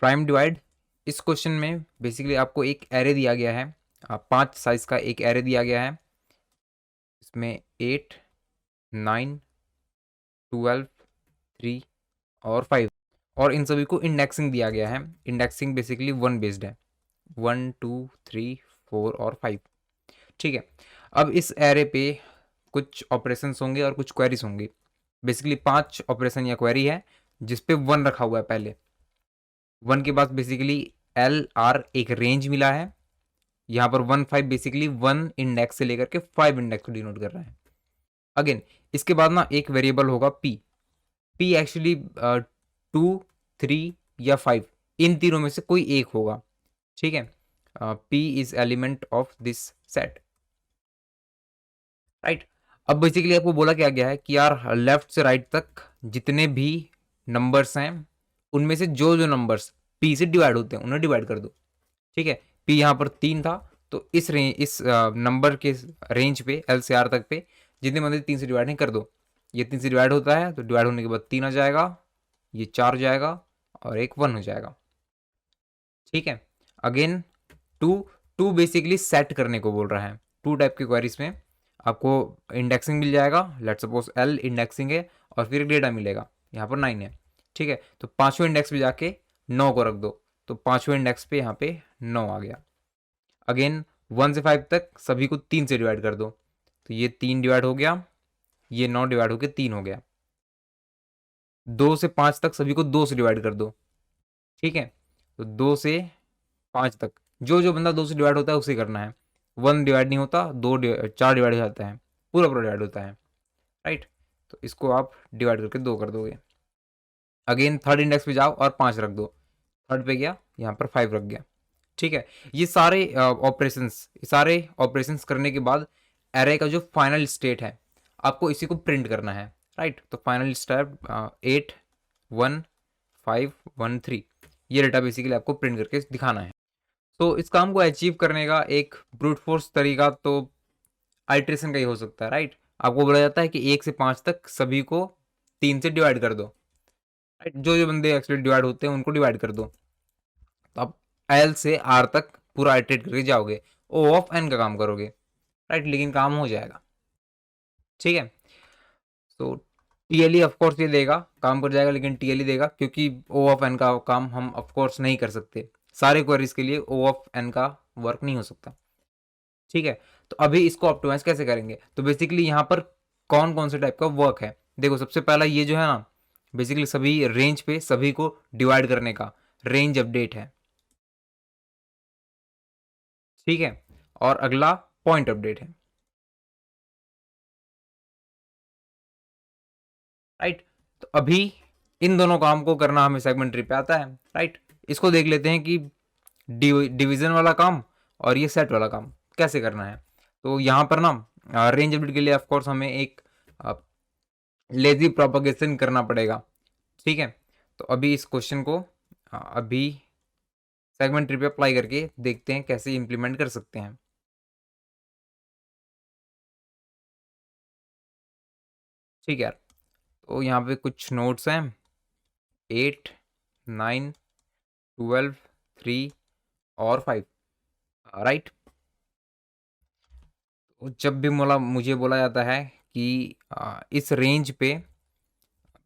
Prime divide, इस question में basically आपको एक एरे दिया गया है, 5 साइज का एक एरे दिया गया है। इसमें 8, 9, 12, 3 और 5, और इन सभी को इंडेक्सिंग दिया गया है। इंडेक्सिंग बेसिकली 1 बेस्ड है, 1, 2, 3, 4 और 5। ठीक है, अब इस एरे पे कुछ ऑपरेशंस होंगे और कुछ क्वेरीज होंगी। बेसिकली 5 ऑपरेशन या क्वेरी है जिस पे 1 रखा हुआ है। पहले 1 के बाद बेसिकली एल आर एक रेंज मिला है। यहाँ पर 1, 5 बेसिकली 1 इंडेक्स से लेकर के 5 इंडेक्स को डिनोट कर रहा है। अगेन इसके बाद ना एक वेरिएबल होगा पी। पी एक्चुअली 2, 3 या 5, इन तीनों में से कोई एक होगा। ठीक है, P is element of this set, right. अब बेसिकली आपको बोला क्या गया है कि यार लेफ्ट से राइट तक जितने भी नंबर्स हैं उनमें से जो जो नंबर्स पी से डिवाइड होते हैं उन्हें डिवाइड कर दो। ठीक है, पी यहाँ पर 3 था, तो इस नंबर के रेंज पे एल से आर तक पे जितने बंदे 3 से डिवाइड नहीं कर दो। ये 3 से डिवाइड होता है तो डिवाइड होने के बाद 3 आ जाएगा, ये 4 हो जाएगा और एक 1 हो जाएगा। ठीक है, again to, to basically set करने को बोल रहा है। 2 टाइप की क्वेरीज में आपको इंडेक्सिंग मिल जाएगा। लेट्स सपोज एल इंडेक्सिंग है और फिर डेटा मिलेगा, यहाँ पर 9 है। ठीक है, तो 5वें इंडेक्स पे जाके 9 को रख दो, तो 5वें इंडेक्स पे यहाँ पे 9 आ गया। अगेन 1 से 5 तक सभी को 3 से डिवाइड कर दो, तो ये 3 डिवाइड हो गया, ये 9 डिवाइड होकर 3 हो गया। 2 से 5 तक सभी को 2 से डिवाइड कर दो। ठीक है, तो 2 से 5 तक जो जो बंदा 2 से डिवाइड होता है उसे करना है। 1 डिवाइड नहीं होता, 4 डिवाइड हो जाता है, पूरा पूरा डिवाइड होता है, राइट। तो इसको आप डिवाइड करके 2 कर दोगे। अगेन थर्ड इंडेक्स पे जाओ और 5 रख दो, थर्ड पे गया, यहाँ पर 5 रख गया। ठीक है, ये सारे ऑपरेशंस करने के बाद एरे का जो फाइनल स्टेट है आपको इसी को प्रिंट करना है, राइट। तो फाइनल स्टेट 8, 1, 5, 1, 3, ये डेटा बेसिकली आपको प्रिंट करके दिखाना है। तो इस काम को अचीव करने का एक ब्रूट फोर्स तरीका तो आइट्रेशन का ही हो सकता है, राइट। आपको बोला जाता है कि 1 से 5 तक सभी को 3 से डिवाइड कर दो, राइट। जो जो बंदे एक्चुअली डिवाइड होते हैं उनको डिवाइड कर दो, तो आप एल से आर तक पूरा आइट्रेट करके जाओगे, ओ ऑफ एन का काम करोगे, राइट। लेकिन काम हो जाएगा, ठीक है। तो टीएलई ऑफकोर्स ये देगा, काम कर जाएगा, लेकिन टीएलई देगा क्योंकि ओ ऑफ एन का काम हम ऑफकोर्स नहीं कर सकते। सारे क्वेरीज के लिए ओ ऑफ एन का वर्क नहीं हो सकता। ठीक है, तो अभी इसको ऑप्टिमाइज कैसे करेंगे, तो बेसिकली यहाँ पर कौन कौन से टाइप का वर्क है। देखो सबसे पहला ये जो है ना, बेसिकली सभी रेंज पे सभी को डिवाइड करने का रेंज अपडेट है। ठीक है, और अगला पॉइंट अपडेट है, राइट। तो अभी इन दोनों काम को करना हमें सेगमेंट्री पे आता है, राइट। इसको देख लेते हैं कि डिवीजन वाला काम और ये सेट वाला काम कैसे करना है। तो यहाँ पर ना रेंज अपडेट के लिए ऑफकोर्स हमें एक लेजी प्रोपगेशन करना पड़ेगा। ठीक है, तो अभी इस क्वेश्चन को अभी सेगमेंट ट्री पे अप्लाई करके देखते हैं कैसे इंप्लीमेंट कर सकते हैं। ठीक है यार, तो यहाँ पे कुछ नोट्स हैं, 8, 9, 12, 3 और 5, राइट। तो जब भी मुझे बोला जाता है कि इस रेंज पे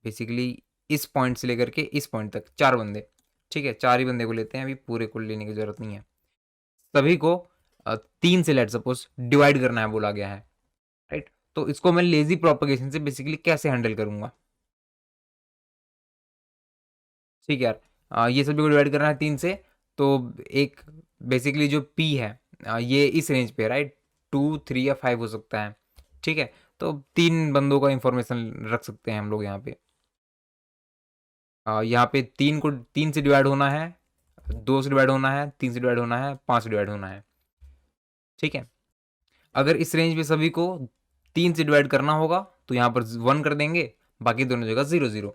बेसिकली इस पॉइंट से लेकर के इस पॉइंट तक 4 बंदे, ठीक है, 4 ही बंदे को लेते हैं, अभी पूरे को लेने की जरूरत नहीं है। सभी को 3 से लेट सपोज डिवाइड करना है बोला गया है, राइट। तो इसको मैं लेजी प्रोपगेशन से बेसिकली कैसे हैंडल करूंगा। ठीक है यार, ये सभी को डिवाइड करना है 3 से, तो एक बेसिकली जो पी है ये इस रेंज पे, राइट, 2, 3 या 5 हो सकता है। ठीक है, तो 3 बंदों का इंफॉर्मेशन रख सकते हैं हम लोग यहाँ पे। यहाँ पे 3 से डिवाइड होना है, 2 से डिवाइड होना है, 3 से डिवाइड होना है, 5 से डिवाइड होना है। ठीक है, अगर इस रेंज में सभी को 3 से डिवाइड करना होगा तो यहाँ पर 1 कर देंगे, बाकी दोनों जगह 0, 0,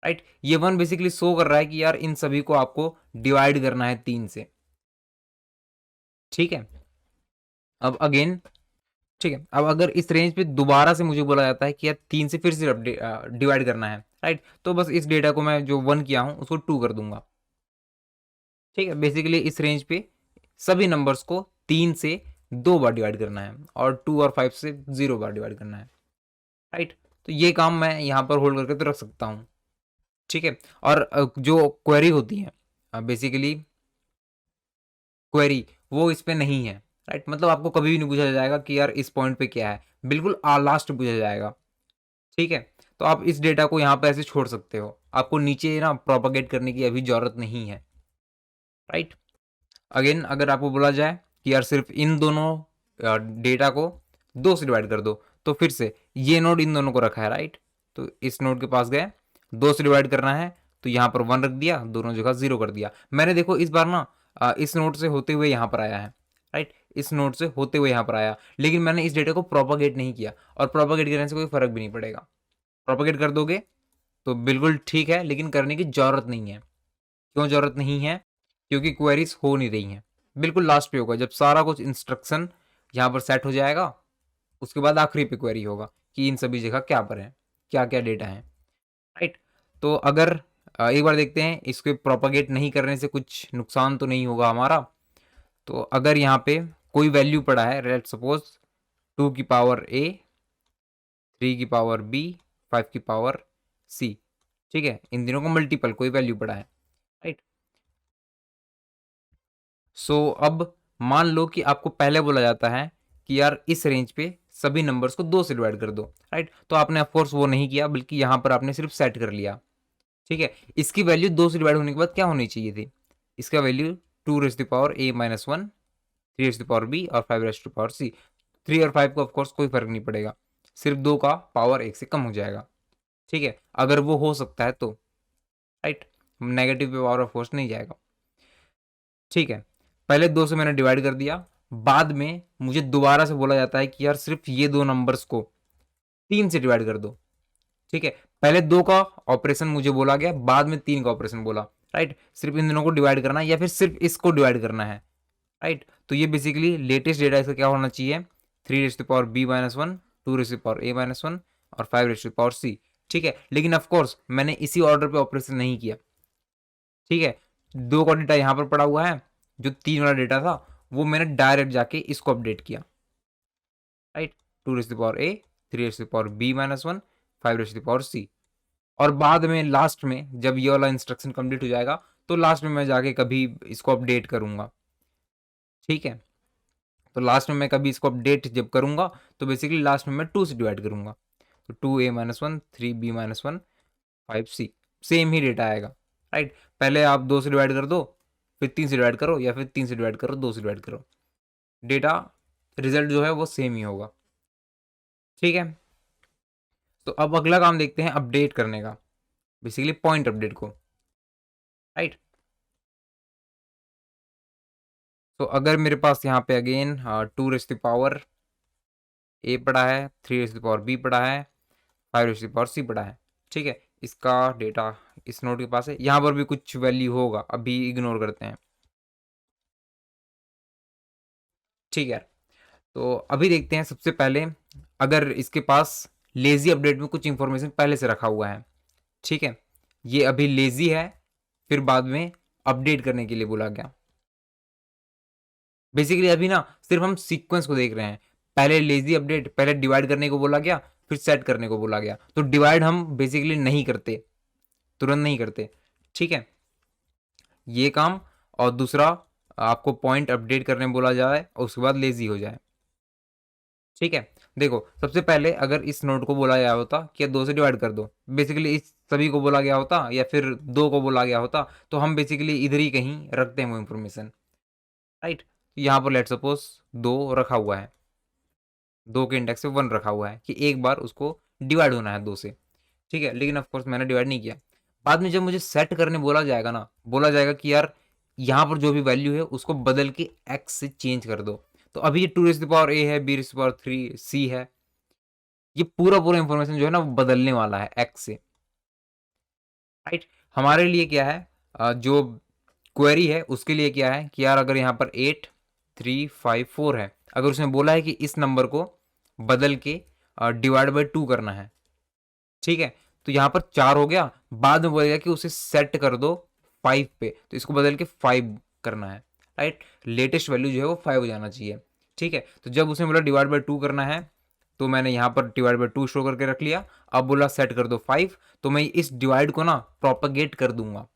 राइट। ये 1 बेसिकली शो कर रहा है कि यार इन सभी को आपको डिवाइड करना है 3 से। ठीक है, अब अगेन, ठीक है, अब अगर इस रेंज पे दोबारा से मुझे बोला जाता है कि यार 3 से फिर से डिवाइड करना है, राइट, तो बस इस डेटा को मैं जो 1 किया हूँ उसको 2 कर दूंगा। ठीक है, बेसिकली इस रेंज पे सभी नंबर्स को 3 से 2 बार डिवाइड करना है और 2 और 5 से 0 बार डिवाइड करना है, राइट। तो ये काम मैं यहाँ पर होल्ड करके तो रख सकता हूँ, ठीक है। और जो क्वेरी होती है बेसिकली क्वेरी, वो इस पे नहीं है, राइट। मतलब आपको कभी भी नहीं पूछा जाएगा कि यार इस पॉइंट पे क्या है, बिल्कुल लास्ट में पूछा जाएगा, ठीक है। तो आप इस डेटा को यहाँ पे ऐसे छोड़ सकते हो, आपको नीचे ना प्रोपागेट करने की अभी जरूरत नहीं है, राइट। अगेन अगर आपको बोला जाए कि यार सिर्फ इन दोनों डेटा को 2 से डिवाइड कर दो, तो फिर से ये नोड इन दोनों को रखा है, राइट। तो इस नोड के पास गए, 2 से डिवाइड करना है, तो यहाँ पर 1 रख दिया, दोनों जगह 0 कर दिया। मैंने देखो इस बार ना इस नोड से होते हुए यहाँ पर आया है, राइट। इस नोड से होते हुए यहाँ पर आया, लेकिन मैंने इस डेटा को प्रोपागेट नहीं किया, और प्रोपागेट करने से कोई फर्क भी नहीं पड़ेगा। प्रोपागेट कर दोगे तो बिल्कुल ठीक है, लेकिन करने की जरूरत नहीं है। क्यों जरूरत नहीं है? क्योंकि क्वेरीज हो नहीं रही हैं। बिल्कुल लास्ट पे होगा, जब सारा कुछ इंस्ट्रक्शन यहाँ पर सेट हो जाएगा, उसके बाद आखिरी पे क्वेरी होगा कि इन सभी जगह क्या पर है, क्या क्या डेटा है, राइट। तो अगर एक बार देखते हैं इसको प्रोपागेट नहीं करने से कुछ नुकसान तो नहीं होगा हमारा। तो अगर यहाँ पे कोई वैल्यू पड़ा है, लेट सपोज 2 की पावर ए, 3 की पावर बी, 5 की पावर सी, ठीक है, इन दिनों का मल्टीपल कोई वैल्यू पड़ा है, राइट। अब मान लो कि आपको पहले बोला जाता है कि यार इस रेंज पे सभी नंबर्स को 2 से डिवाइड कर दो, राइट। तो आपने ऑफकोर्स वो नहीं किया, बल्कि यहाँ पर आपने सिर्फ सेट कर लिया, ठीक है। इसकी वैल्यू 2 से डिवाइड होने के बाद क्या होनी चाहिए थी? इसका value 2 raise to power a minus 1, 3 raise to power b और 5 रेज टू पावर c। 3 और 5 को ऑफकोर्स कोई फर्क नहीं पड़ेगा, सिर्फ 2 का पावर 1 से कम हो जाएगा, ठीक है, अगर वो हो सकता है तो, राइट। नेगेटिव पे पावर ऑफकोर्स नहीं जाएगा, ठीक है। पहले 2 से मैंने डिवाइड कर दिया, बाद में मुझे दोबारा से बोला जाता है कि यार सिर्फ ये दो नंबर्स को 3 से डिवाइड कर दो, ठीक है। पहले 2 का ऑपरेशन मुझे बोला गया, बाद में 3 का ऑपरेशन बोला, राइट। सिर्फ इन दोनों को डिवाइड करना है या फिर सिर्फ इसको डिवाइड करना है, राइट। तो ये बेसिकली लेटेस्ट डेटा इसका क्या होना चाहिए? 3 raise to power B minus 1, 2 raise to power A minus 1 और 5 रेज टू पावर सी, ठीक है। लेकिन ऑफकोर्स मैंने इसी ऑर्डर पे ऑपरेशन नहीं किया, ठीक है। 2 का डेटा यहाँ पर पड़ा हुआ है, जो 3 वाला डेटा था वो मैंने डायरेक्ट जाके इसको अपडेट किया, right. 2 raise to power a, 3 raise to power B minus 1, 5 raise to power c. और बाद में लास्ट में जब ये वाला इंस्ट्रक्शन कंप्लीट हो जाएगा, तो लास्ट में मैं जाके कभी इसको अपडेट करूंगा, ठीक है। तो लास्ट में मैं कभी इसको अपडेट जब करूंगा, तो बेसिकली लास्ट में मैं 2 से डिवाइड करूंगा, तो 2a minus 1, 3b minus 1, 5c, same ही डेटा आएगा, राइट। पहले आप 2 से डिवाइड कर दो, फिर 3 से डिवाइड करो, या फिर 3 से डिवाइड करो, 2 से डिवाइड करो, डेटा रिजल्ट जो है वो सेम ही होगा, ठीक है। तो अब अगला काम देखते हैं अपडेट करने का, बेसिकली पॉइंट अपडेट को, राइट। तो अगर मेरे पास यहाँ पे अगेन 2 रेज टू पावर ए पड़ा है, 3 रेज टू पावर बी पड़ा है, 5 रेज टू पावर सी पड़ा है, ठीक है। इसका डेटा इस नोड के पास है, यहाँ पर भी कुछ वैल्यू होगा, अभी इग्नोर करते हैं, ठीक है। तो अभी देखते हैं सबसे पहले, अगर इसके पास लेजी अपडेट में कुछ इंफॉर्मेशन पहले से रखा हुआ है, ठीक है। ये अभी लेजी है, फिर बाद में अपडेट करने के लिए बोला गया। बेसिकली अभी ना सिर्फ हम सीक्वेंस को देख रहे हैं, पहले लेजी अपडेट, पहले डिवाइड करने को बोला गया, फिर सेट करने को बोला गया। तो डिवाइड हम बेसिकली नहीं करते, तुरंत नहीं करते, ठीक है, ये काम। और दूसरा, आपको पॉइंट अपडेट करने बोला जाए और उसके बाद लेजी हो जाए, ठीक है। देखो सबसे पहले अगर इस नोड को बोला गया होता कि 2 से डिवाइड कर दो, बेसिकली इस सभी को बोला गया होता या फिर 2 को बोला गया होता, तो हम बेसिकली इधर ही कहीं रखते हैं वो इन्फॉर्मेशन, राइट। यहाँ पर लेट सपोज 2 रखा हुआ है, 2 के इंडेक्स से 1 रखा हुआ है कि एक बार उसको डिवाइड होना है 2 से, ठीक है। लेकिन ऑफकोर्स मैंने डिवाइड नहीं किया। बाद में जब मुझे सेट करने बोला जाएगा ना, बोला जाएगा कि यार यहाँ पर जो भी वैल्यू है उसको बदल के एक्स से चेंज कर दो। तो अभी ये 2 रेज टू पावर ए है, बी रेज टू पावर 3 सी है, ये पूरा पूरा इंफॉर्मेशन जो है ना वो बदलने वाला है एक्स से, राइट। हमारे लिए क्या है, जो क्वेरी है उसके लिए क्या है कि यार अगर यहाँ पर 8 3 5 4 है, अगर उसने बोला है कि इस नंबर को बदल के डिवाइड बाई 2 करना है, ठीक है, तो यहाँ पर 4 हो गया, बाद में बोलेगा कि उसे सेट कर दो 5 पे, तो इसको बदल के 5 करना है, राइट। लेटेस्ट वैल्यू जो है वो 5 हो जाना चाहिए, ठीक है। तो जब उसने बोला डिवाइड बाई 2 करना है, तो मैंने यहाँ पर डिवाइड बाई 2 शो करके रख लिया। अब बोला सेट कर दो 5, तो मैं इस डिवाइड को ना प्रोपगेट कर दूंगा,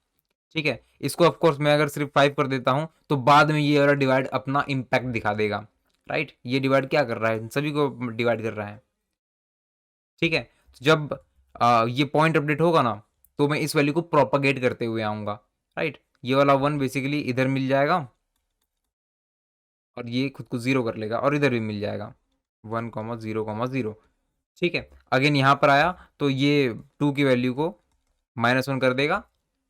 ठीक है। इसको ऑफ कोर्स मैं अगर सिर्फ 5 कर देता हूं तो बाद में ये वाला डिवाइड अपना इम्पैक्ट दिखा देगा, राइट। ये डिवाइड क्या कर रहा है, सभी को डिवाइड कर रहा है, ठीक है। तो जब ये पॉइंट अपडेट होगा ना, तो मैं इस वैल्यू को प्रोपगेट करते हुए आऊंगा, राइट। ये वाला 1 बेसिकली इधर मिल जाएगा और ये खुद को 0 कर लेगा और इधर भी मिल जाएगा 1,0,0, ठीक है। अगेन यहाँ पर आया तो ये 2 की वैल्यू को -1 कर देगा,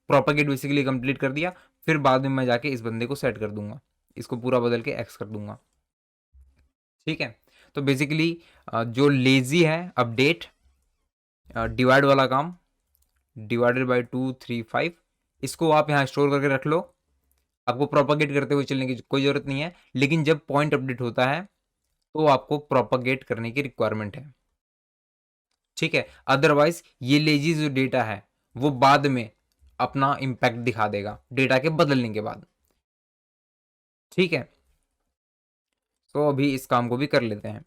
प्रोपगेट बेसिकली कंप्लीट कर दिया। फिर बाद में मैं जाके इस बंदे को सेट कर दूंगा, इसको पूरा बदल के x कर दूंगा, ठीक है। तो बेसिकली जो लेजी है अपडेट डिवाइड वाला काम, डिवाइडेड बाई 2 3 5, इसको आप यहाँ स्टोर करके रख लो। आपको प्रोपगेट करते हुए चलने की कोई जरूरत नहीं है, लेकिन जब पॉइंट अपडेट होता है तो आपको प्रोपगेट करने की रिक्वायरमेंट है, ठीक है। अदरवाइज ये लेजी जो डेटा है वो बाद में अपना इम्पैक्ट दिखा देगा डेटा के बदलने के बाद, ठीक है। तो अभी इस काम को भी कर लेते हैं।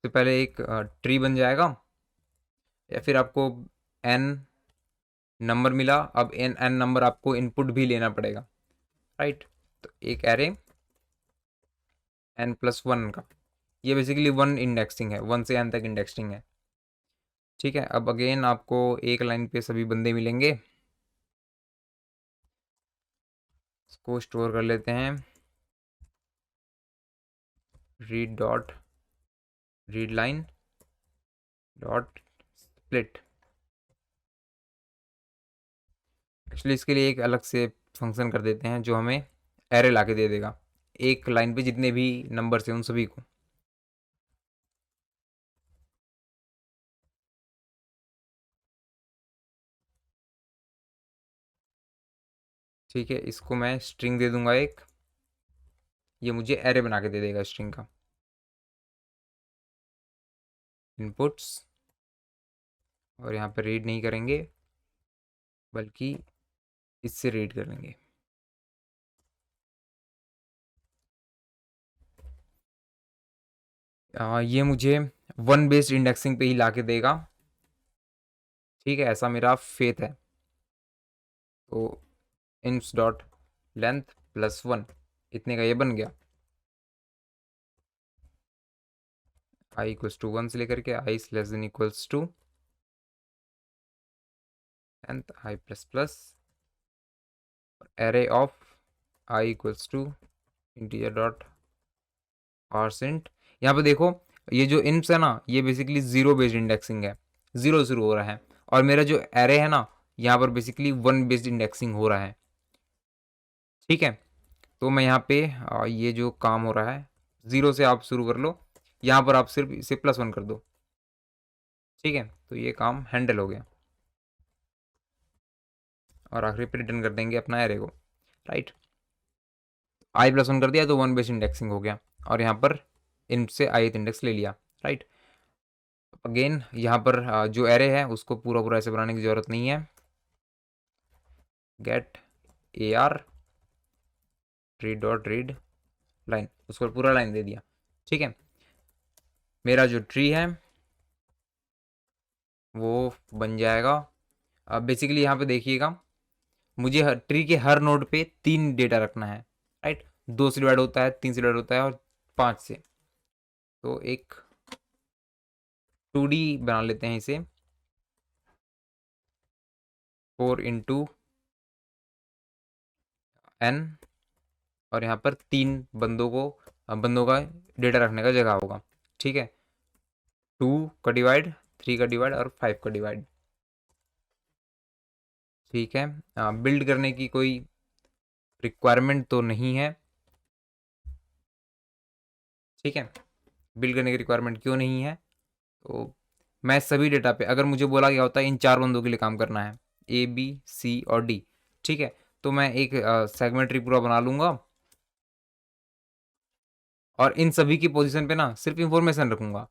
तो पहले एक ट्री बन जाएगा, या फिर आपको n नंबर मिला, अब n नंबर आपको इनपुट भी लेना पड़ेगा, राइट। तो एक एरे n+1 का, ये बेसिकली 1 इंडेक्सिंग है, 1 से n तक इंडेक्सिंग है, ठीक है। अब अगेन आपको एक लाइन पे सभी बंदे मिलेंगे, इसको स्टोर कर लेते हैं, read dot read line dot split. Actually इसके लिए एक अलग से फंक्शन कर देते हैं जो हमें एरे ला के दे देगा, एक लाइन पे जितने भी नंबर्स हैं उन सभी को, ठीक है। इसको मैं स्ट्रिंग दे दूंगा एक, ये मुझे एरे बना के दे देगा स्ट्रिंग का। इनपुट्स, और यहाँ पे रीड नहीं करेंगे बल्कि इससे रीड करेंगे, ये मुझे 1 बेस्ड इंडेक्सिंग पे ही ला के देगा, ठीक है। ऐसा मेरा फेथ है। तो इंस डॉट लेंथ +1 इतने का ये बन गया, i=1 से लेकर के i<= length i++ array of i= integer dot per cent. यहाँ पे देखो ये जो इंप्स है ना, ये बेसिकली 0 बेस्ड इंडेक्सिंग है, 0 शुरू हो रहा है, और मेरा जो एरे है ना यहाँ पर बेसिकली 1 बेस्ड इंडेक्सिंग हो रहा है, ठीक है। तो मैं यहाँ पे ये जो काम हो रहा है 0 से आप शुरू कर लो, यहाँ पर आप सिर्फ इसे +1 कर दो, ठीक है। तो ये काम हैंडल हो गया, और आखिरी पे रिटर्न कर देंगे अपना एरे को, राइट। i+1 कर दिया तो 1 बेस्ड इंडेक्सिंग हो गया, और यहाँ पर इन से ith इंडेक्स ले लिया, राइट। अगेन यहाँ पर जो एरे है उसको पूरा पूरा ऐसे बनाने की जरूरत नहीं है, get AR read dot read line, उसको पूरा लाइन दे दिया, ठीक है। मेरा जो ट्री है वो बन जाएगा। अब बेसिकली यहाँ पे देखिएगा, मुझे ट्री के हर नोड पे 3 डेटा रखना है, राइट। 2 से डिवाइड होता है, 3 से डिवाइड होता है, और 5 से। तो एक 2D बना लेते हैं इसे, 4 × n, और यहाँ पर 3 बंदों का डेटा रखने का जगह होगा, ठीक है। 2 का डिवाइड, 3 का डिवाइड और 5 का डिवाइड, ठीक है। बिल्ड करने की कोई रिक्वायरमेंट तो नहीं है, ठीक है। बिल्ड करने की रिक्वायरमेंट क्यों नहीं है, तो मैं सभी डेटा पे, अगर मुझे बोला गया होता है इन 4 बंदों के लिए काम करना है, A B C और D, ठीक है, तो मैं एक सेगमेंट ट्री पूरा बना लूंगा, और इन सभी की पोजीशन पे ना सिर्फ इंफॉर्मेशन रखूंगा,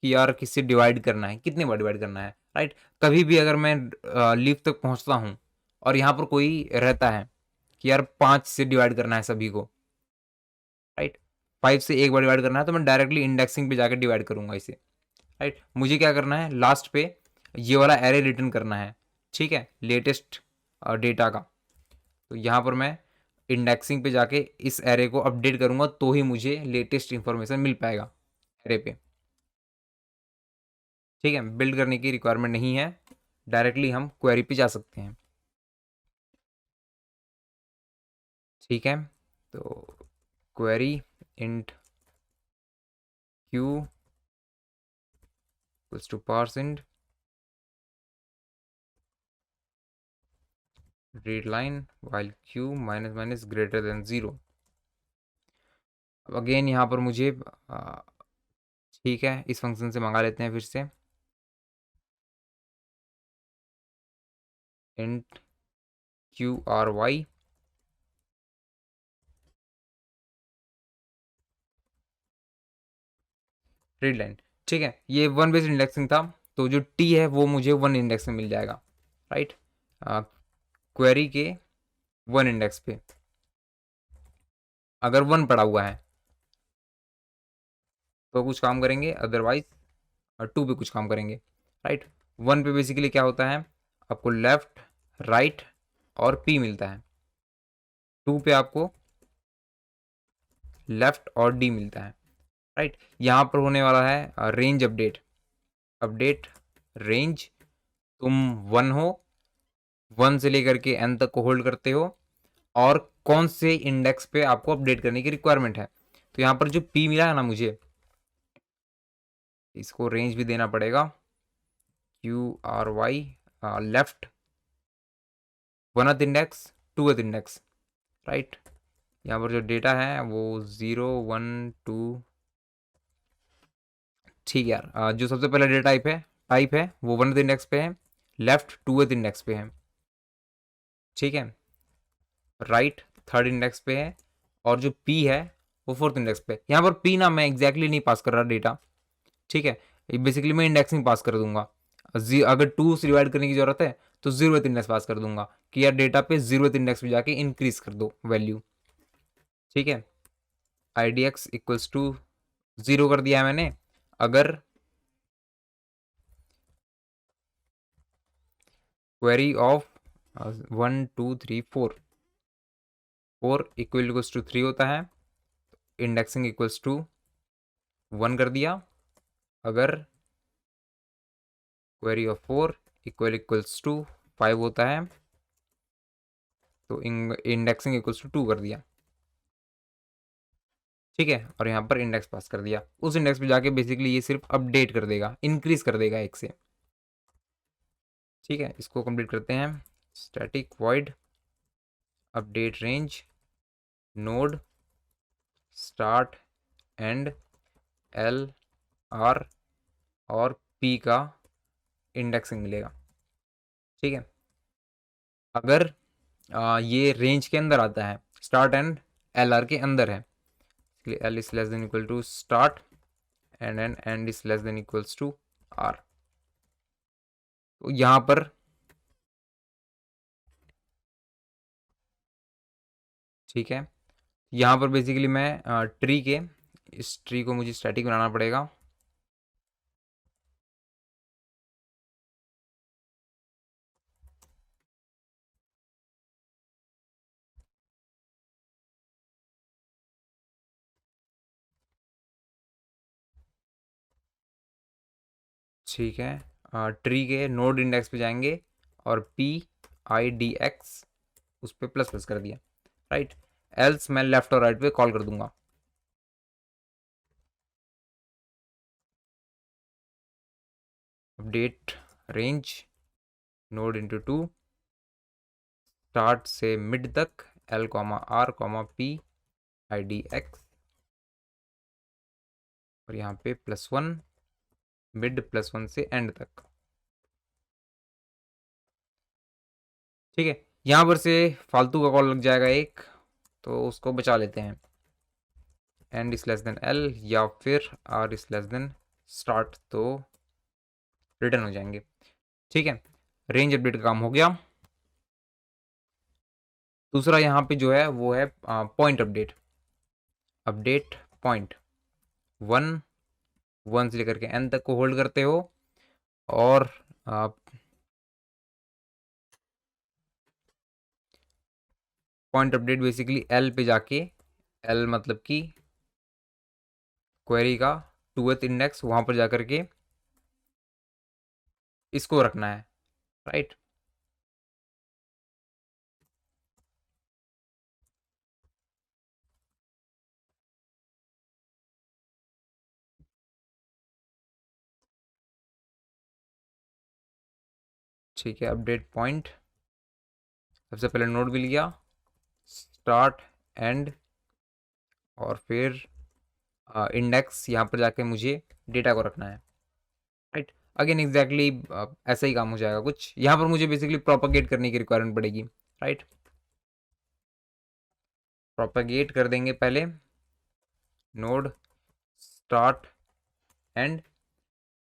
कि यार किससे डिवाइड करना है, कितने बार डिवाइड करना है, राइट। कभी भी अगर मैं लीव तक पहुंचता हूं और यहाँ पर कोई रहता है कि यार 5 से डिवाइड करना है सभी को, राइट, 5 से एक बार डिवाइड करना है, तो मैं डायरेक्टली इंडेक्सिंग पे जाकर डिवाइड करूंगा इसे, राइट। मुझे क्या करना है, लास्ट पे ये वाला एरे रिटर्न करना है, ठीक है, लेटेस्ट डेटा का। तो यहाँ पर मैं इंडेक्सिंग पे जाके इस एरे को अपडेट करूंगा, तो ही मुझे लेटेस्ट इंफॉर्मेशन मिल पाएगा एरे पे, ठीक है। बिल्ड करने की रिक्वायरमेंट नहीं है, डायरेक्टली हम क्वेरी पे जा सकते हैं, ठीक है। तो query int Q equals to parse int read line while Q minus minus greater than 0। अब अगेन यहाँ पर मुझे ठीक है, इस फंक्शन से मंगा लेते हैं फिर से, int Q R Y read line, ठीक है। ये वन बेस्ड इंडेक्सिंग था, तो जो टी है वो मुझे वन इंडेक्स में मिल जाएगा, राइट। क्वेरी के वन इंडेक्स पे अगर वन पड़ा हुआ है तो कुछ काम करेंगे, अदरवाइज टू पे कुछ काम करेंगे, राइट। वन पे बेसिकली क्या होता है, आपको लेफ्ट, राइट और पी मिलता है। टू पे आपको लेफ्ट और डी मिलता है, राइट। यहाँ पर होने वाला है रेंज अपडेट, अपडेट रेंज, तुम वन हो, वन से लेकर के एन तक को होल्ड करते हो, और कौन से इंडेक्स पे आपको अपडेट करने की रिक्वायरमेंट है। तो यहाँ पर जो पी मिला है ना मुझे, इसको रेंज भी देना पड़ेगा, Q R Y left वनथ index tooth index, right. यहाँ पर जो डेटा है वो 0 1 2, ठीक है यार। जो सबसे पहला डेटा टाइप है वो वनथ इंडेक्स पे है, लेफ्ट टूथ इंडेक्स पे है, ठीक है, राइट थर्ड इंडेक्स पे है, और जो पी है वो फोर्थ इंडेक्स पे। यहाँ पर पी ना मैं एग्जैक्टली नहीं पास कर रहा डेटा, ठीक है, बेसिकली मैं इंडेक्सिंग पास कर दूंगा। अगर टू से डिवाइड करने की जरूरत है तो जीरोथ इंडेक्स पास कर दूंगा कि यार डेटा पे जीरोथ इंडेक्स पे जाके इंक्रीज कर दो वैल्यू, ठीक है। I D X equals to 0 कर दिया है मैंने। अगर क्वेरी ऑफ 1 2 3 4 4 इक्वल्स टू 3 होता है, इंडेक्सिंग इक्वल्स टू 1 कर दिया। अगर क्वेरी ऑफ 4 इक्वल्स टू 5 होता है तो इंडेक्सिंग इक्वल्स टू 2 कर दिया, ठीक है। और यहाँ पर इंडेक्स पास कर दिया, उस इंडेक्स पे जाके बेसिकली ये सिर्फ अपडेट कर देगा, इंक्रीज कर देगा एक से, ठीक है। इसको कंप्लीट करते हैं, static void update range node start and L R और पी का इंडेक्सिंग मिलेगा, ठीक है। अगर ये रेंज के अंदर आता है, स्टार्ट एंड एल आर के अंदर है, L is less than equal to start and end is less than equals to R. तो यहाँ पर ठीक है, यहाँ पर बेसिकली मैं ट्री के इस ट्री को मुझे स्टैटिक बनाना पड़ेगा, ठीक है। ट्री के नोड इंडेक्स पे जाएंगे और पी आई डी एक्स उस पर प्लस प्लस कर दिया, राइट। एल्स मैं लेफ्ट और राइट पे कॉल कर दूंगा, update range node into 2 start से मिड तक L comma R comma P I D x, और यहाँ पे +1 मिड +1 से एंड तक, ठीक है। यहाँ पर से फालतू का कॉल लग जाएगा एक, तो उसको बचा लेते हैं, end is less than L या फिर R is less than start तो रिटर्न हो जाएंगे। ठीक है, रेंज अपडेट का काम हो गया। दूसरा यहाँ पे जो है वो है पॉइंट अपडेट। अपडेट पॉइंट 1, 1 से लेकर के n तक को होल्ड करते हो, और आप पॉइंट अपडेट बेसिकली l पे जाके, l मतलब कि क्वेरी का 2th इंडेक्स, वहां पर जाकर के इसको रखना है, राइट। ठीक है, अपडेट पॉइंट सबसे पहले नोड भी लिया, स्टार्ट एंड, और फिर इंडेक्स, यहाँ पर जाके मुझे डेटा को रखना है, राइट। अगेन एग्जैक्टली ऐसा ही काम हो जाएगा कुछ। यहाँ पर मुझे बेसिकली प्रोपागेट करने की रिक्वायरमेंट पड़ेगी, राइट। प्रोपागेट कर देंगे पहले, नोड स्टार्ट एंड।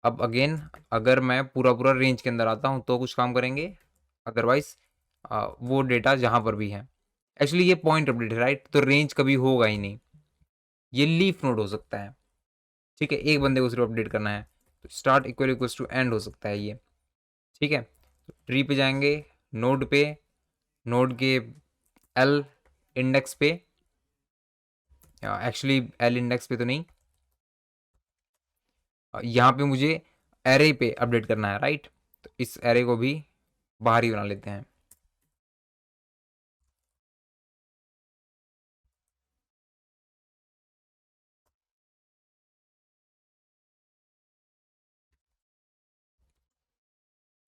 अब अगेन अगर मैं पूरा पूरा रेंज के अंदर आता हूँ तो कुछ काम करेंगे, अदरवाइज वो डेटा जहाँ पर भी है, एक्चुअली ये पॉइंट अपडेट है, राइट, तो रेंज कभी होगा ही नहीं, ये लीफ नोड हो सकता है। ठीक है, एक बंदे को सिर्फ अपडेट करना है, तो start equal equals to end हो सकता है ये। ठीक है, ट्री पे जाएंगे, नोड पे, नोड के एल इंडेक्स पे, एक्चुअली एल इंडेक्स पे तो नहीं, यहाँ पे मुझे एरे पे अपडेट करना है, राइट। तो इस एरे को भी बाहर ही बना लेते हैं।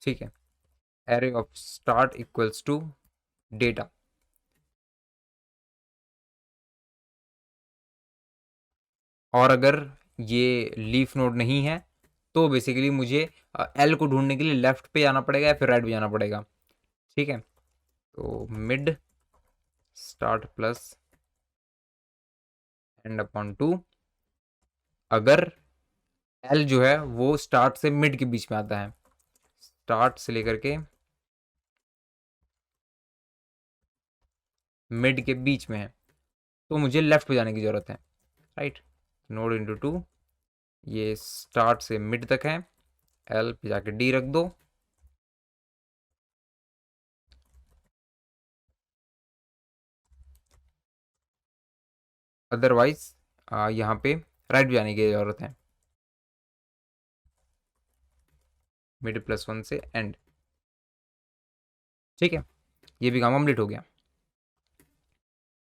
ठीक है, array of start equals to data, और अगर ये लीफ नोड नहीं है तो बेसिकली मुझे एल को ढूंढने के लिए लेफ्ट पे जाना पड़ेगा या फिर राइट पे जाना पड़ेगा। ठीक है, तो mid start plus and upon 2, अगर एल जो है वो स्टार्ट से मिड के बीच में आता है, स्टार्ट से लेकर के मिड के बीच में है, तो मुझे लेफ्ट पे जाने की जरूरत है, राइट। नोड इंटू 2, ये स्टार्ट से मिड तक है, एल पे जाके डी रख दो, अदरवाइज यहाँ पे राइट पे जाने की जरूरत है, मिड प्लस 1 से एंड। ठीक है, ये भी काम कंप्लीट हो गया,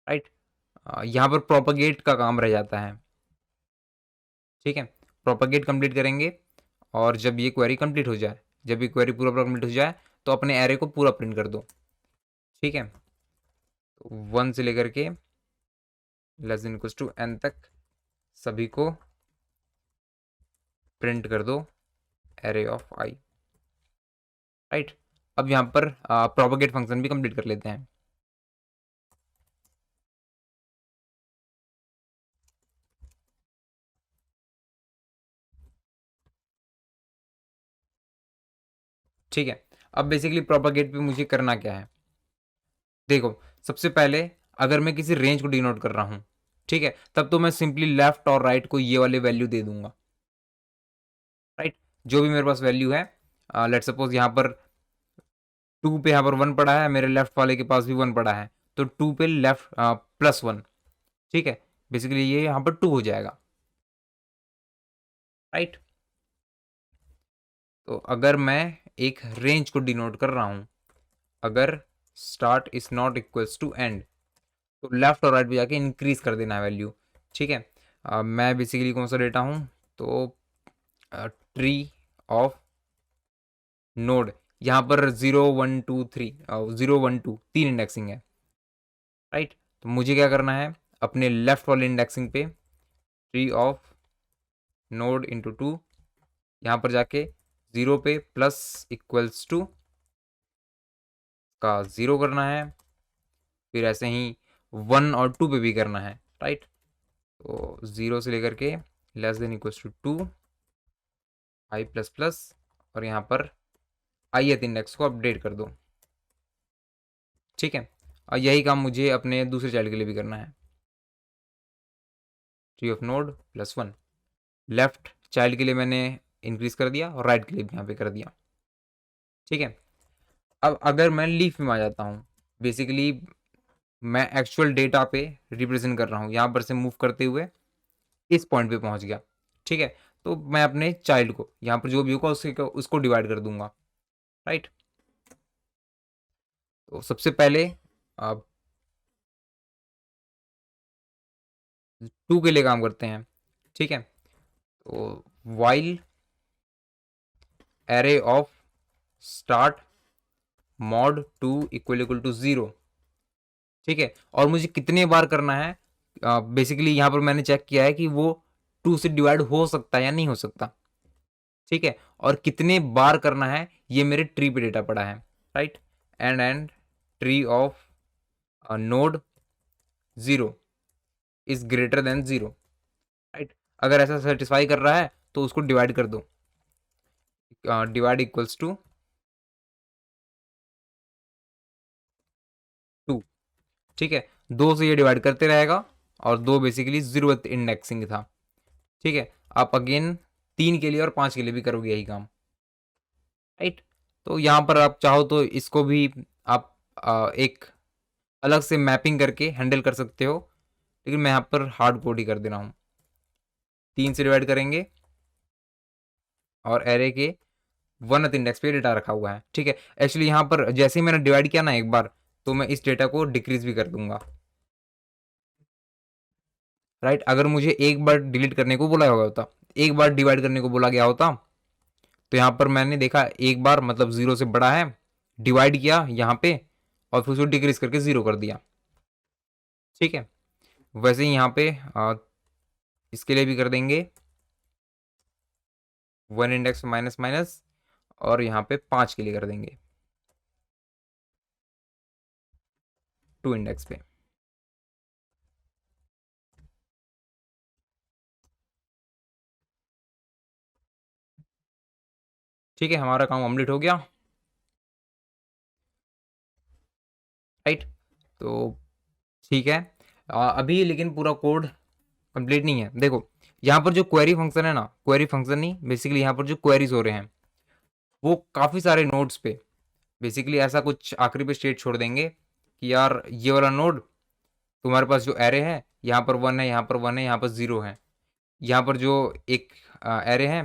राइट। यहाँ पर प्रोपगेट का काम रह जाता है। ठीक है, प्रोपगेट कंप्लीट करेंगे, और जब ये क्वेरी कंप्लीट हो जाए, जब ये क्वेरी पूरा पूरा कंप्लीट हो जाए, तो अपने एरे को पूरा प्रिंट कर दो। ठीक है, तो 1 से लेकर के less than equals to N तक सभी को प्रिंट कर दो, एरे ऑफ आई, राइट। अब यहाँ पर प्रोपगेट फंक्शन भी कंप्लीट कर लेते हैं। ठीक है, अब बेसिकली प्रोपगेट पे मुझे करना क्या है, देखो, सबसे पहले अगर मैं किसी रेंज को डिनोट कर रहा हूं, ठीक है, तब तो मैं सिंपली लेफ्ट और राइट को ये वाले वैल्यू दे दूंगा, राइट। जो भी मेरे पास वैल्यू है, लेट सपोज यहाँ पर 2 पे यहाँ पर 1 पड़ा है, मेरे लेफ्ट वाले के पास भी 1 पड़ा है, तो 2 पे लेफ्ट प्लस 1, ठीक है, बेसिकली ये यहाँ पर 2 हो जाएगा, राइट। तो अगर मैं एक रेंज को डिनोट कर रहा हूँ, अगर start is not equals to end, तो लेफ्ट और राइट पे जाके इंक्रीज कर देना है वैल्यू। ठीक है, मैं बेसिकली कौन सा डेटा हूँ, तो ट्री ऑफ नोड, यहाँ पर 0 1 2 3, 0 1 2 3 इंडेक्सिंग है, राइट। तो मुझे क्या करना है, अपने लेफ्ट वाले इंडेक्सिंग पे ट्री ऑफ नोड इंटू 2, यहाँ पर जाके 0 पे प्लस इक्वल्स टू का 0 करना है, फिर ऐसे ही 1 और 2 पे भी करना है, राइट। तो 0 से लेकर के less than equals to 2, i plus plus, और यहाँ पर ith इंडेक्स को अपडेट कर दो। ठीक है, और यही काम मुझे अपने दूसरे चाइल्ड के लिए भी करना है। Tree of node plus one, left child के लिए मैंने इंक्रीज कर दिया और राइट के लिए भी यहाँ पे कर दिया। ठीक है, अब अगर मैं लीफ में आ जाता हूँ, बेसिकली मैं एक्चुअल डेटा पे रिप्रेजेंट कर रहा हूँ, यहाँ पर से मूव करते हुए इस पॉइंट पे पहुँच गया। ठीक है, तो मैं अपने चाइल्ड को यहाँ पर जो भी होगा उसको डिवाइड कर दूंगा। राइट, तो सबसे पहले आप 2 के लिए काम करते हैं। ठीक है, तो while array of start mod 2 equal to 0। ठीक है, और मुझे कितने बार करना है, बेसिकली यहाँ पर मैंने चेक किया है कि वो 2 से डिवाइड हो सकता है या नहीं हो सकता। ठीक है, और कितने बार करना है ये मेरे ट्री पे डेटा पड़ा है। Right, and tree of node 0 is greater than 0। Right, अगर ऐसा सेटिस्फाई कर रहा है तो उसको डिवाइड कर दो। Divide equals to 2। ठीक है, 2 से ये डिवाइड करते रहेगा, और 2 बेसिकली जीरोथ इंडेक्सिंग था। ठीक है, आप अगेन 3 के लिए और 5 के लिए भी करोगे यही काम। राइट, तो यहाँ पर आप चाहो तो इसको भी आप एक अलग से मैपिंग करके हैंडल कर सकते हो, लेकिन मैं यहाँ पर हार्ड कोड ही कर दे रहा हूँ। 3 से डिवाइड करेंगे और एरे के 1th इंडेक्स पे डेटा रखा हुआ है। ठीक है, एक्चुअली यहाँ पर जैसे ही मैंने डिवाइड किया ना एक बार, तो मैं इस डेटा को डिक्रीज भी कर दूंगा। राइट, अगर मुझे एक बार डिलीट करने को बोला होता, एक बार डिवाइड करने को बोला गया होता, तो यहाँ पर मैंने देखा एक बार मतलब 0 से बड़ा है, डिवाइड किया यहाँ पे और फिर उसको डिक्रीज करके 0 कर दिया। ठीक है, वैसे ही यहाँ पे इसके लिए भी कर देंगे 1 इंडेक्स माइनस माइनस, और यहाँ पे 5 के लिए कर देंगे 2 इंडेक्स पे। ठीक है, हमारा काम कंप्लीट हो गया। राइट, तो ठीक है, अभी लेकिन पूरा कोड कंप्लीट नहीं है। देखो यहाँ पर जो क्वेरी फंक्शन है ना, क्वेरी फंक्शन नहीं, बेसिकली यहाँ पर जो क्वेरीज हो रहे हैं वो काफ़ी सारे नोड्स पे बेसिकली ऐसा कुछ आखिरी पे स्टेट छोड़ देंगे कि यार ये वाला नोड तुम्हारे पास जो एरे है, यहाँ पर 1 है, यहाँ पर 1 है, यहाँ पर 0 है, यहाँ पर जो एक एरे है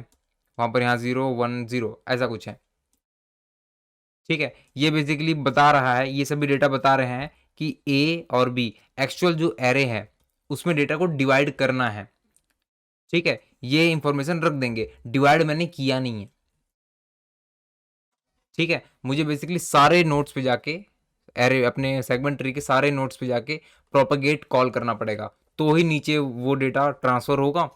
वहाँ पर यहाँ 0 1 0 ऐसा कुछ है। ठीक है, ये बेसिकली बता रहा है, ये सभी डेटा बता रहे हैं कि ए और बी एक्चुअल जो एरे है उसमें डेटा को डिवाइड करना है। ठीक है, ये इंफॉर्मेशन रख देंगे, डिवाइड मैंने किया नहीं है। ठीक है, मुझे बेसिकली सारे नोट्स पे जाके एरे अपने सेगमेंट ट्री के सारे नोट्स पे जाके प्रोपगेट कॉल करना पड़ेगा, तो ही नीचे वो डेटा ट्रांसफर होगा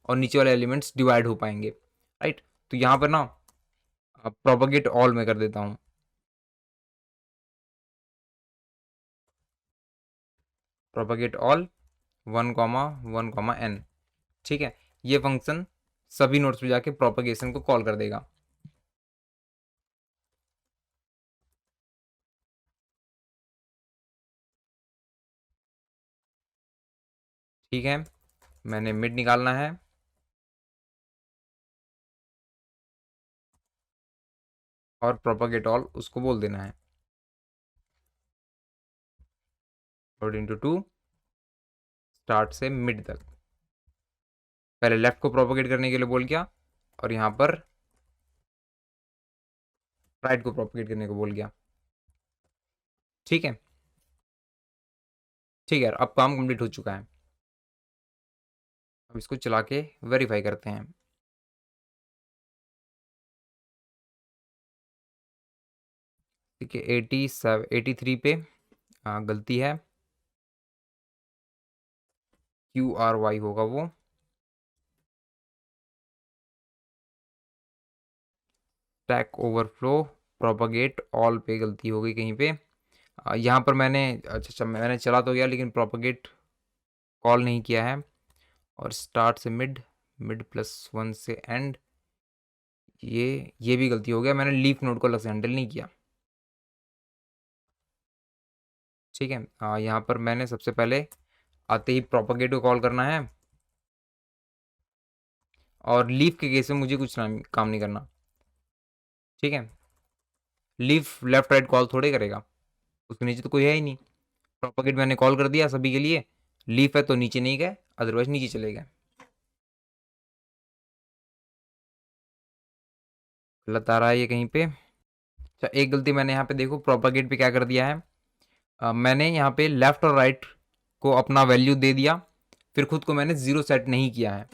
और नीचे वाले एलिमेंट्स डिवाइड हो पाएंगे। राइट, तो यहाँ पर ना प्रोपगेट ऑल में कर देता हूँ। Propagate all 1,1,n। ठीक है, ये फंक्शन सभी नोट्स पे जाके प्रोपगेशन को कॉल कर देगा। ठीक है, मैंने मिड निकालना है और प्रोपगेट ऑल उसको बोल देना है अकॉर्डिंग टू 2 स्टार्ट से मिड तक। पहले लेफ्ट को प्रोपगेट करने के लिए बोल गया और यहाँ पर राइट को प्रोपगेट करने को बोल गया। ठीक है, ठीक है, अब काम कंप्लीट हो चुका है। अब इसको चला के वेरीफाई करते हैं। ठीक है, 83 पे गलती है, QRY होगा वो। स्टैक ओवरफ्लो प्रोपगेट ऑल पे गलती हो गई कहीं पे। यहाँ पर मैंने अच्छा मैंने चला तो गया लेकिन प्रोपगेट कॉल नहीं किया है। और स्टार्ट से मिड, मिड +1 से एंड, ये भी गलती हो गया, मैंने लीफ नोड को अलग से हैंडल नहीं किया। ठीक है, यहाँ पर मैंने सबसे पहले आते ही प्रोपागेट को कॉल करना है, और लीफ के केस में मुझे कुछ काम नहीं करना। ठीक है, लीफ लेफ्ट राइट कॉल थोड़े करेगा, उसके नीचे तो कोई है ही नहीं। प्रोपागेट मैंने कॉल कर दिया सभी के लिए, लीफ है तो नीचे नहीं गए, अदरवाइज नीचे चले गए। गलत आ रहा है ये कहीं पे। अच्छा, एक गलती मैंने यहाँ पे देखो प्रोपागेट पे क्या कर दिया है, मैंने यहाँ पे लेफ्ट और राइट को अपना वैल्यू दे दिया, फिर खुद को मैंने जीरो सेट नहीं किया है।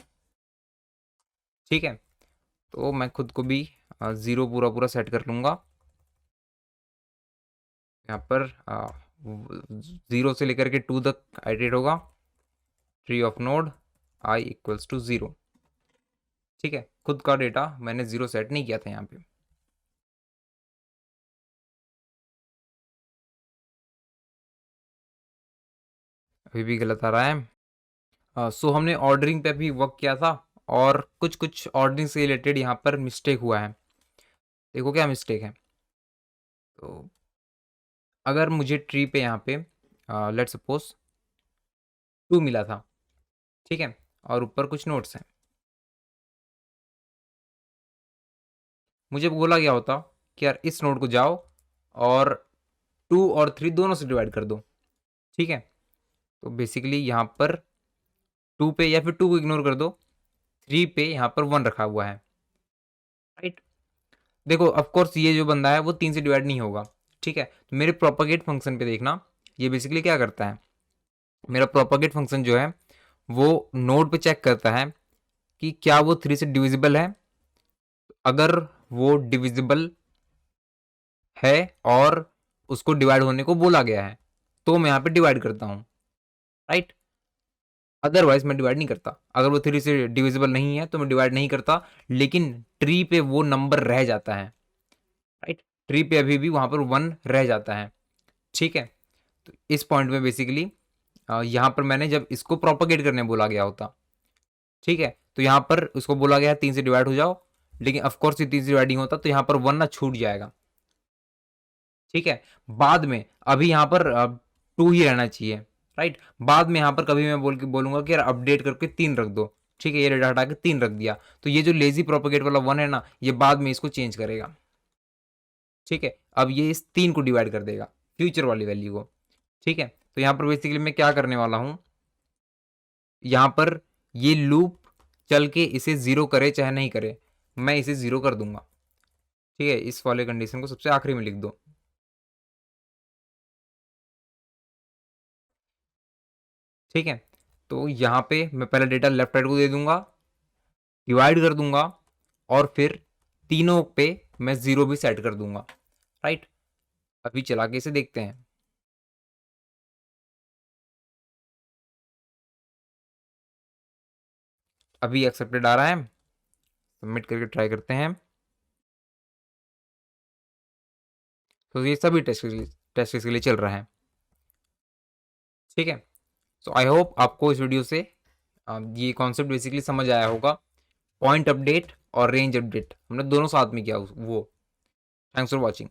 ठीक है, तो मैं खुद को भी जीरो पूरा पूरा सेट कर लूँगा। यहाँ पर जीरो से लेकर के 2 तक आइटरेट होगा, tree of node i equals to 0। ठीक है, खुद का डेटा मैंने जीरो सेट नहीं किया था यहाँ पे। अभी भी गलत आ रहा है। सो हमने ऑर्डरिंग पे भी वर्क किया था, और कुछ कुछ ऑर्डरिंग से रिलेटेड यहाँ पर मिस्टेक हुआ है। देखो क्या मिस्टेक है। तो अगर मुझे ट्री पे यहाँ पे लेट सपोज 2 मिला था, ठीक है, और ऊपर कुछ नोट्स हैं, मुझे बोला गया होता कि यार इस नोड को जाओ और 2 और 3 दोनों से डिवाइड कर दो। ठीक है, तो बेसिकली यहाँ पर 2 पे, या फिर 2 को इग्नोर कर दो, 3 पे यहाँ पर 1 रखा हुआ है, राइट। देखो ऑफकोर्स ये जो बंदा है वो 3 से डिवाइड नहीं होगा। ठीक है, तो मेरे प्रोपागेट फंक्शन पे देखना, ये बेसिकली क्या करता है, मेरा प्रोपागेट फंक्शन जो है वो नोड पे चेक करता है कि क्या वो 3 से डिविजिबल है। अगर वो डिविजिबल है और उसको डिवाइड होने को बोला गया है, तो मैं यहाँ पे डिवाइड करता हूँ, राइट। अदरवाइज मैं डिवाइड नहीं करता। अगर वो 3 से डिविजिबल नहीं है तो मैं डिवाइड नहीं करता, लेकिन ट्री पे वो नंबर रह जाता है, राइट। ट्री पे अभी भी वहां पर 1 रह जाता है। ठीक है, तो इस पॉइंट में बेसिकली यहाँ पर मैंने जब इसको प्रोपोगेट करने बोला गया होता, ठीक है, तो यहाँ पर उसको बोला गया 3 से डिवाइड हो जाओ, लेकिन ऑफकोर्स ये 3 से डिवाइडिंग होता तो यहाँ पर 1 ना छूट जाएगा। ठीक है, बाद में अभी यहाँ पर 2 ही रहना चाहिए, राइट। बाद में यहाँ पर कभी मैं बोलूंगा कि यार अपडेट करके 3 रख दो। ठीक है, ये डेटा हटा के 3 रख दिया, तो ये जो लेजी प्रोपोगेट वाला 1 है ना, ये बाद में इसको चेंज करेगा। ठीक है, अब ये इस 3 को डिवाइड कर देगा, फ्यूचर वाली वैल्यू को। ठीक है, तो यहाँ पर बेसिकली मैं क्या करने वाला हूँ, यहाँ पर ये लूप चल के इसे 0 करे चाहे नहीं करे, मैं इसे 0 कर दूंगा। ठीक है, इस वाले कंडीशन को सबसे आखिरी में लिख दो। ठीक है, तो यहाँ पे मैं पहले डेटा लेफ्ट राइट को दे दूंगा, डिवाइड कर दूंगा, और फिर तीनों पे मैं 0 भी सेट कर दूंगा, राइट। अभी चला के इसे देखते हैं। अभी एक्सेप्टेड आ रहा है, सबमिट करके ट्राई करते हैं। तो ये सभी टेस्ट के लिए चल रहा है। ठीक है, सो आई होप आपको इस वीडियो से ये कॉन्सेप्ट बेसिकली समझ आया होगा। पॉइंट अपडेट और रेंज अपडेट हमने दोनों साथ में किया वो। Thanks for watching.